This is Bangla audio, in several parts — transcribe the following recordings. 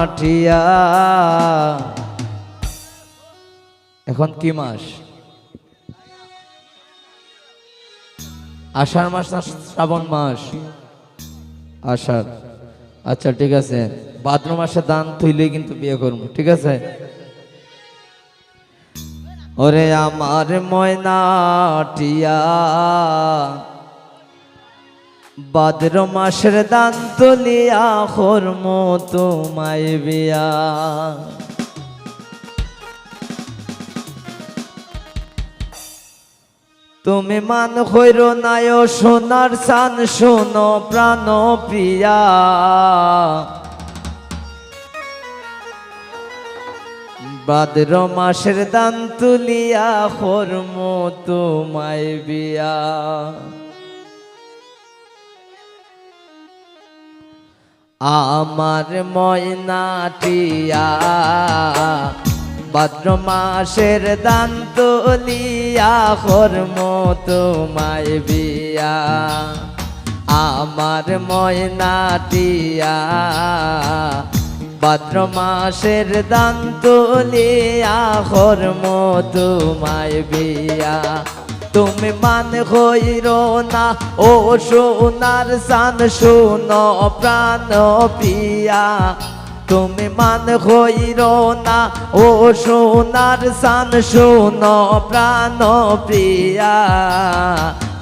মাঠিয়া। এখন কি মাস? আষাঢ় মাস না শ্রাবণ মাস? আষাঢ়। আচ্ছা ঠিক আছে, ভাদ্র মাসে দান তুইলে কিন্তু বিয়ে করবো, ঠিক আছে? ওরে আমার ময়নাটিয়া, ভাদ্র মাসের দান তুলিয়া করম তোমায় বিয়া। তুমি মান হইর নায় সোনার সান, শোনো প্রাণ প্রিয়া। ভাদ্র মাসের দান তুলিয়া করম তোমায় বিয়া। আমার ময়নাটিয়া, ভাদ্র মাসের দান তুলিয়া করম তোমায় বিয়া। আমার ময়নাটিয়া, ভাদ্র মাসের দান তুলিয়া করম তোমায় বিয়া। তুমি মান হইর না ও সোনার সান, শোনো প্রাণ প্রিয়া। তুমি মান হইর না ও সোনার সান, শোনো প্রাণ প্রিয়া।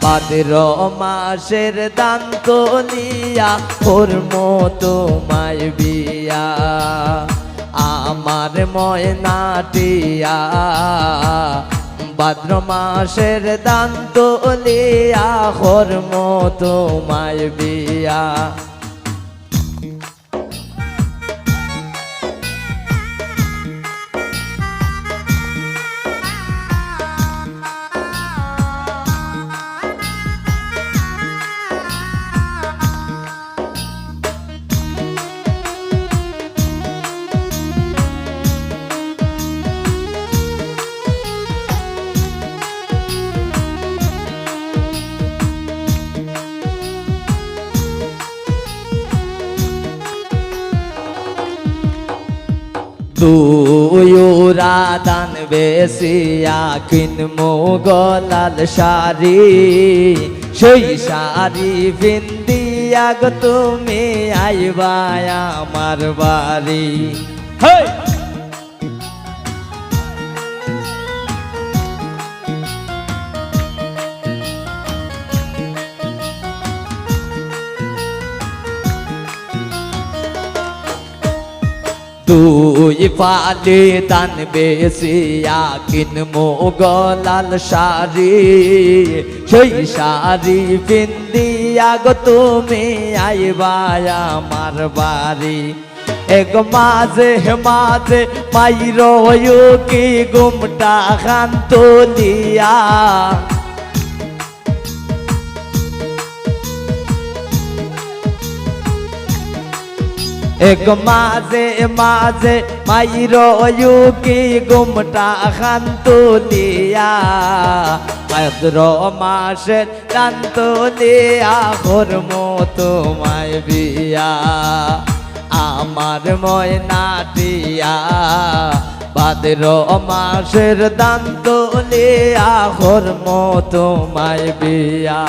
ভাদ্র মাসের দান তুলিয়া করম তোমায় বিয়া। আমার ময়নাটিয়া, ভাদ্র মাসের দান তুলিয়া করম তোমায় বিয়া। দুয়ুরা দান বেশিয়া কিনমু গলাল শাড়ি, সেই শাড়ি পিন্দিয়া গো তুমি আইবা আমার বাড়ি। হেই দুই পালে দান বেশিয়া কিনমু গলাল শাড়ি, সেই শাড়ি পিন্দিয়া গো তুমি আইবা আমার বাড়ি। এক মাঝে মাঝে মাইর কি গুমটা খান তুলিয়া। এক মাঝে মাঝে মাইর কি গুমটা খান তুলিয়া। ভাদ্র মাসের দান তুলিয়া করম তোমায় বিয়া। আমার ময়নাটিয়া, ভাদ্র মাসের দান তুলিয়া করম তোমায় বিয়া।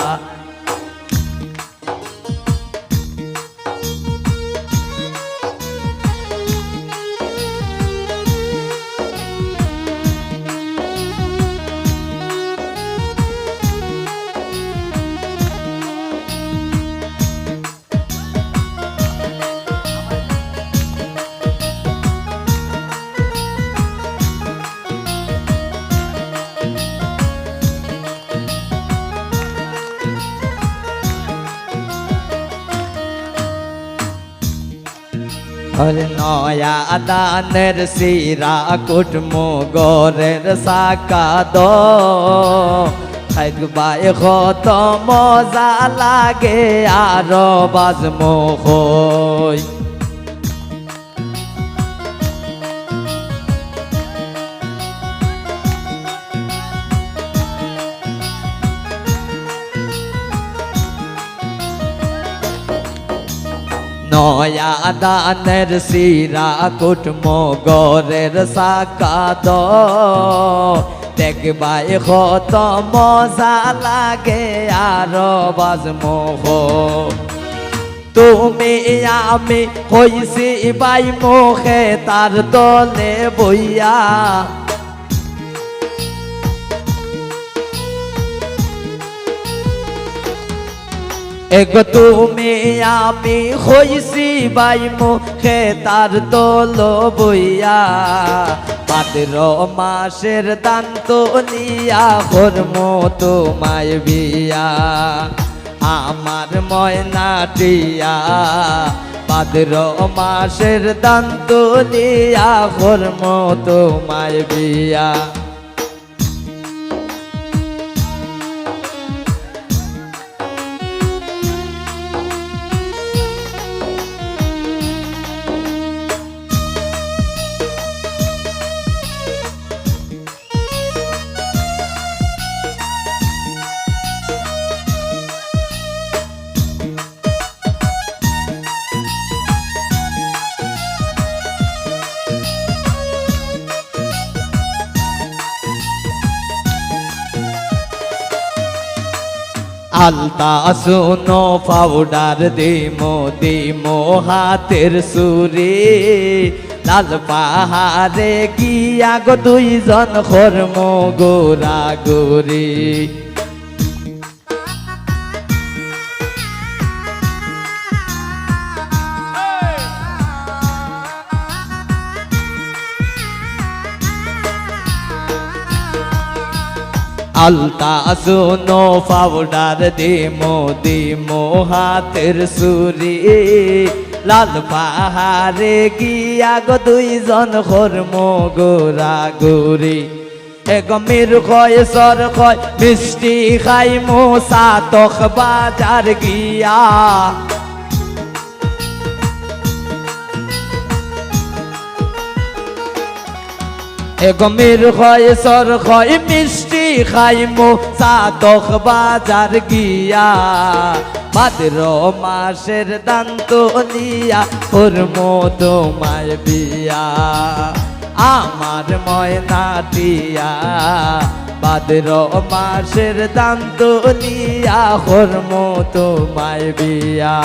নয়া দানের শিরা কুটমু গরের সাকা দো, খাইবাই কত মজা লাগে আর বাজমো হই। নয়া দানের সিরা কুটম গরের সাকাদ দেখবাই কত মজা লাগে আর বাজমোহ তুমি আমি হইছি বাই মুখে তার দলে বইয়া এগো তুমি আমি হইছি বাই মুখে তার দল বইয়া ভাদ্র মাসের দান তো নিয়া কর্ম তোমায় বিয়া আমার ময়নাটিয়া ভাদ্র মাসের দান তো নিয়া কর্ম তোমায় বিয়া আলতা শোনো পাউডার দিমো হাতের সুরে লাল পাহাড়ে গিয়া গো দুইজন কর্ম গোরা গোরে আলতা শোনো পাউডার দিমো হাতের সুরে লাল পাহাড়ে গিয়া গো দুইজন কর্ম গোরা গোরে গমের কয় সর কয় মিষ্টি খাই মোসা তখ বাজার গিয়া গমের কয় সর কয় মিষ্টি খাইমো সাতক বাজার গিয়া ভাদ্র মাসের দান তো নিয়া কর্মো তোমায় বিয়া আমার ময়নাটিয়া ভাদ্র মাসের দান তো নিয়া কর্মো তোমায় বিয়া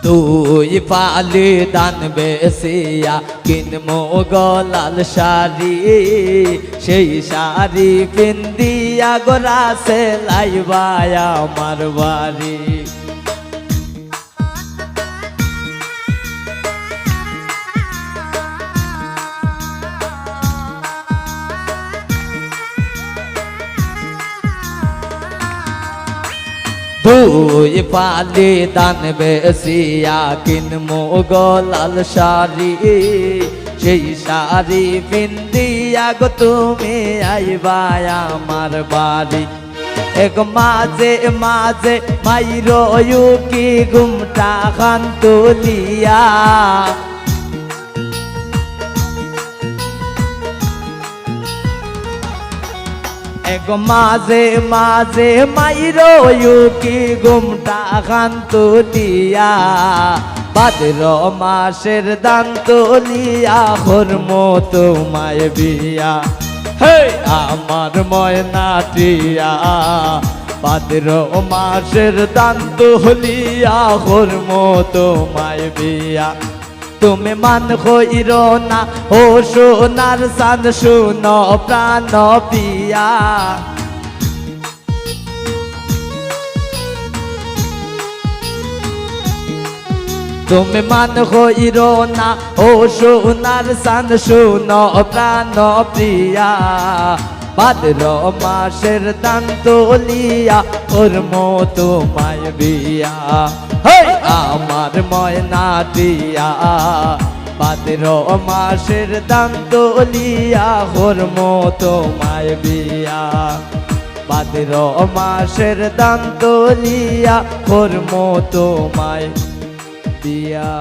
তুই পালি দান বেসিয়া কিনমো গলাল শাড়ি সেই শাড়ি পিন্দিয়া গোরা সে লাইবায় আমার বাড়ি দুই পালি দান বেসিয়া কিনমো গলাল শাড়ি সেই শাড়ি পিন্দিয়া গো তুমি আইবায় আমার বাড়ি এক মাঝে মাঝে মাইরো কি ঘুমটা খান তুলিয়া এক মাঝে মাঝে মাইরো কি ঘুমটা খান তুলিয়া ভাদ্র মাসের দান তুলিয়া কর্মো তোমায় বিয়া হে আমার ময়নাটিয়া ভাদ্র মাসের দান তুলিয়া কর্মো তোমায় বিয়া তুমি মান হইরো না ও সোনার চাঁদ শুনো প্রাণ পিয়া তুমি মান হইরো না ও সোনার চাঁদ শুনো প্রাণ প্রিয়া ভাদ্র মাসের দান তুলিয়া করমো তোমায় বিয়া হেই আমার ময়না দিয়া ভাদ্র মাসের দান তুলিয়া করমো তোমায় বিয়া ভাদ্র মাসের দান তুলিয়া করমো তোমায় বিয়া